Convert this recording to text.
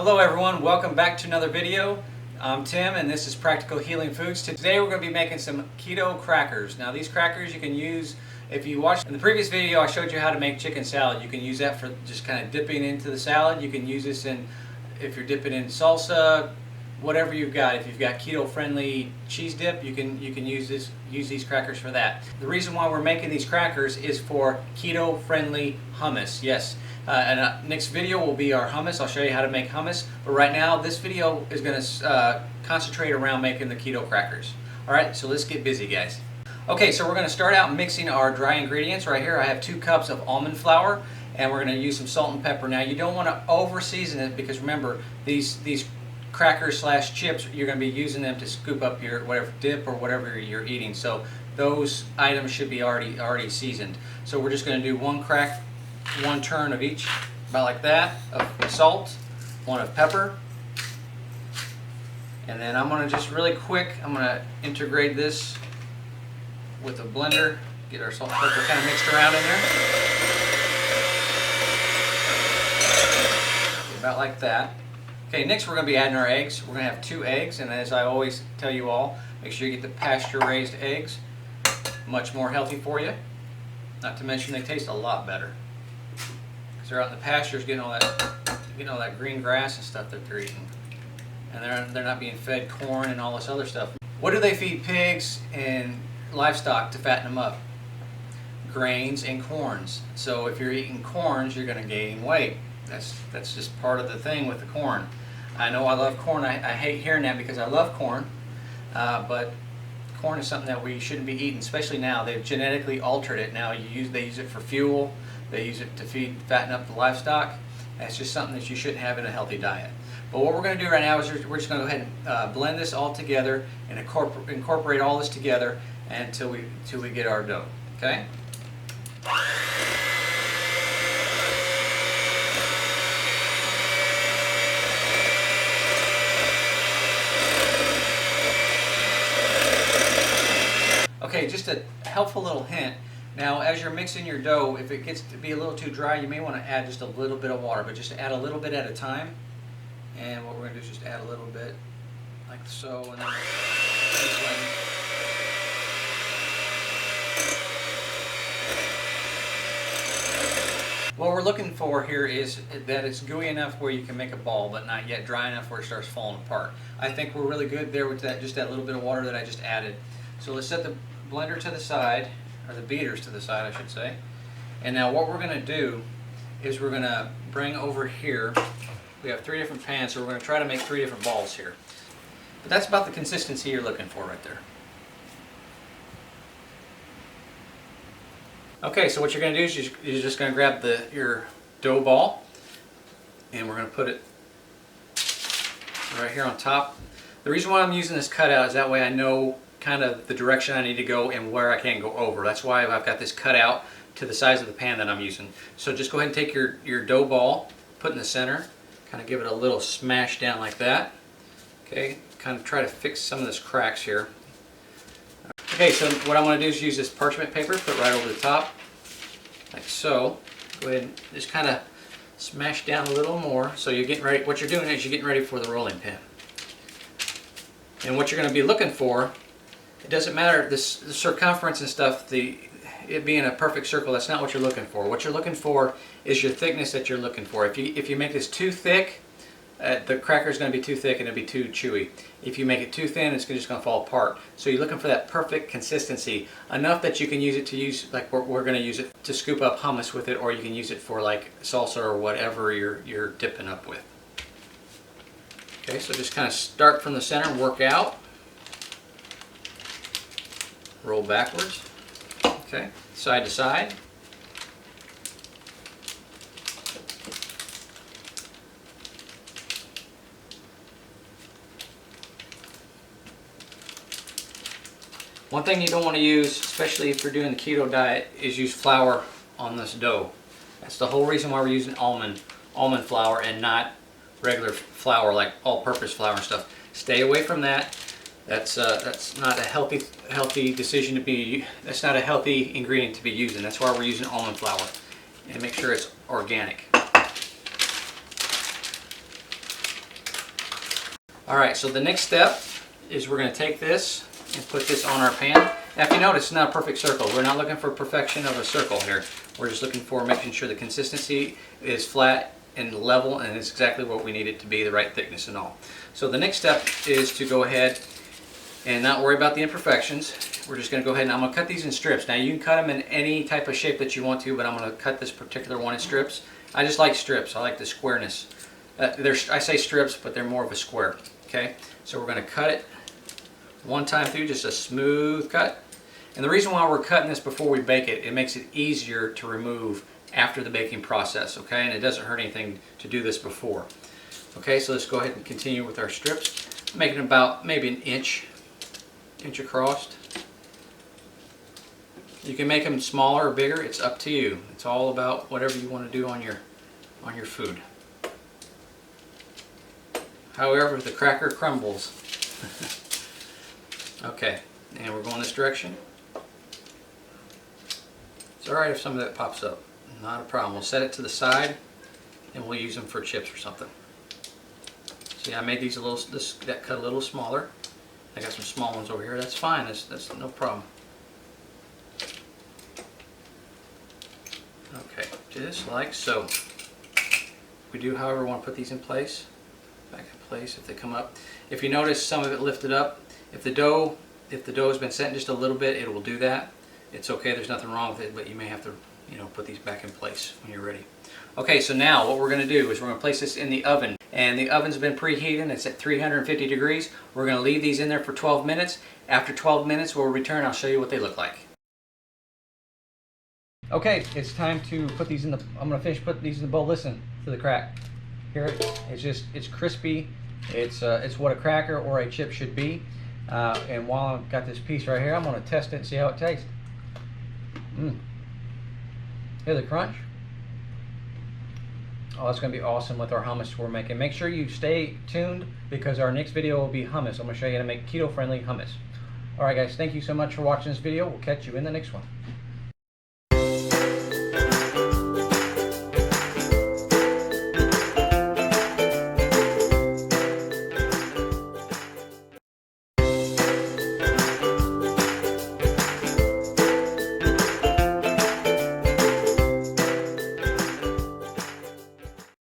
Hello everyone, welcome back to another video. I'm Tim and this is Practical Healing Foods. Today we're going to be making some keto crackers. Now these crackers you can use, if you watched in the previous video I showed you how to make chicken salad. You can use that for just kind of dipping into the salad. You can use this in, if you're dipping in salsa, whatever you've got. If you've got keto friendly cheese dip, you can use these crackers for that. The reason why we're making these crackers is for keto friendly hummus. Yes. Next video will be our hummus. I'll show you how to make hummus. But right now, this video is going to concentrate around making the keto crackers. Alright, so let's get busy, guys. Okay, so we're going to start out mixing our dry ingredients. Right here I have 2 cups of almond flour, and we're going to use some salt and pepper. Now you don't want to over season it, because remember, these crackers slash chips, you're going to be using them to scoop up your whatever dip or whatever you're eating. So those items should be already seasoned. So we're just going to do one turn of each, about like that, of salt, 1 of pepper, and then I'm going to just really quick, I'm going to integrate this with a blender, get our salt and pepper kind of mixed around in there, about like that. Okay, next we're going to be adding our eggs. We're going to have 2 eggs, and as I always tell you all, make sure you get the pasture raised eggs, much more healthy for you, not to mention they taste a lot better. They're out in the pastures getting all that green grass and stuff that they're eating, and they're not being fed corn and all this other stuff. What do they feed pigs and livestock to fatten them up? Grains and corns. So if you're eating corns, you're going to gain weight. That's just part of the thing with the corn. I know I love corn. I hate hearing that because I love corn, but corn is something that we shouldn't be eating, especially now. They've genetically altered it. Now they use it for fuel. They use it to fatten up the livestock. That's just something that you shouldn't have in a healthy diet. But what we're going to do right now is we're just going to go ahead and blend this all together and incorporate all this together until we get our dough. Okay? Okay, just a helpful little hint. Now, as you're mixing your dough, if it gets to be a little too dry, you may want to add just a little bit of water, but just add a little bit at a time. And what we're going to do is just add a little bit, like so, and then what we're looking for here is that it's gooey enough where you can make a ball, but not yet dry enough where it starts falling apart. I think we're really good there with that, just that little bit of water that I just added. So let's set the blender to the side, or the beaters to the side, I should say. And now what we're going to do is we're going to bring over here, we have 3 different pans, so we're going to try to make 3 different balls here. But that's about the consistency you're looking for right there. Okay, so what you're going to do is you're just going to grab your dough ball, and we're going to put it right here on top. The reason why I'm using this cutout is that way I know kind of the direction I need to go and where I can't go over. That's why I've got this cut out to the size of the pan that I'm using. So just go ahead and take your dough ball, put in the center, kind of give it a little smash down like that. Okay, kind of try to fix some of this cracks here. Okay, so what I want to do is use this parchment paper, put it right over the top, like so. Go ahead and just kind of smash down a little more. So you're getting ready, what you're doing is you're getting ready for the rolling pin. And what you're going to be looking for, it doesn't matter the circumference and stuff, it being a perfect circle, that's not what you're looking for. What you're looking for is your thickness that you're looking for. If you make this too thick, the cracker is going to be too thick and it'll be too chewy. If you make it too thin, it's just going to fall apart. So you're looking for that perfect consistency, enough that you can use it to like we're going to use it to scoop up hummus with it, or you can use it for like salsa or whatever you're dipping up with. Okay, so just kind of start from the center and work out. Roll backwards, okay, side to side. One thing you don't want to use, especially if you're doing the keto diet, is use flour on this dough. That's the whole reason why we're using almond flour and not regular flour like all-purpose flour and stuff. Stay away from that. That's not a healthy decision to be. That's not a healthy ingredient to be using. That's why we're using almond flour, and make sure it's organic. All right, so the next step is we're going to take this and put this on our pan. Now if you notice, it's not a perfect circle. We're not looking for perfection of a circle here. We're just looking for making sure the consistency is flat and level, and it's exactly what we need it to be, the right thickness and all. So the next step is to go ahead and not worry about the imperfections. We're just going to go ahead and I'm going to cut these in strips. Now you can cut them in any type of shape that you want to, but I'm going to cut this particular one in strips. I just like strips. I like the squareness. I say strips, but they're more of a square. Okay, so we're going to cut it one time through, just a smooth cut. And the reason why we're cutting this before we bake it, it makes it easier to remove after the baking process, okay? And it doesn't hurt anything to do this before. Okay, so let's go ahead and continue with our strips. Making about maybe an inch across. You can make them smaller or bigger, it's up to you. It's all about whatever you want to do on your food. However, the cracker crumbles. Okay, and we're going this direction. It's alright if some of that pops up. Not a problem. We'll set it to the side and we'll use them for chips or something. See, I made these a little, that cut a little smaller. I got some small ones over here. That's fine. That's no problem. Okay, just like so. We do, however, want to put these in place. Back in place if they come up. If you notice some of it lifted up, if the dough has been set just a little bit, it will do that. It's okay, there's nothing wrong with it, but you may have to, put these back in place when you're ready. Okay, so now what we're going to do is we're going to place this in the oven. And the oven's been preheated, it's at 350 degrees. We're going to leave these in there for 12 minutes. After 12 minutes, we'll return. I'll show you what they look like. Okay, it's time to put these in the, I'm going to finish putting these in the bowl. Listen to the crack. Hear it? It's crispy. It's what a cracker or a chip should be. And while I've got this piece right here, I'm going to test it and see how it tastes. Hear the crunch? Oh, that's going to be awesome with our hummus we're making. Make sure you stay tuned because our next video will be hummus. I'm going to show you how to make keto-friendly hummus. Alright guys, thank you so much for watching this video. We'll catch you in the next one.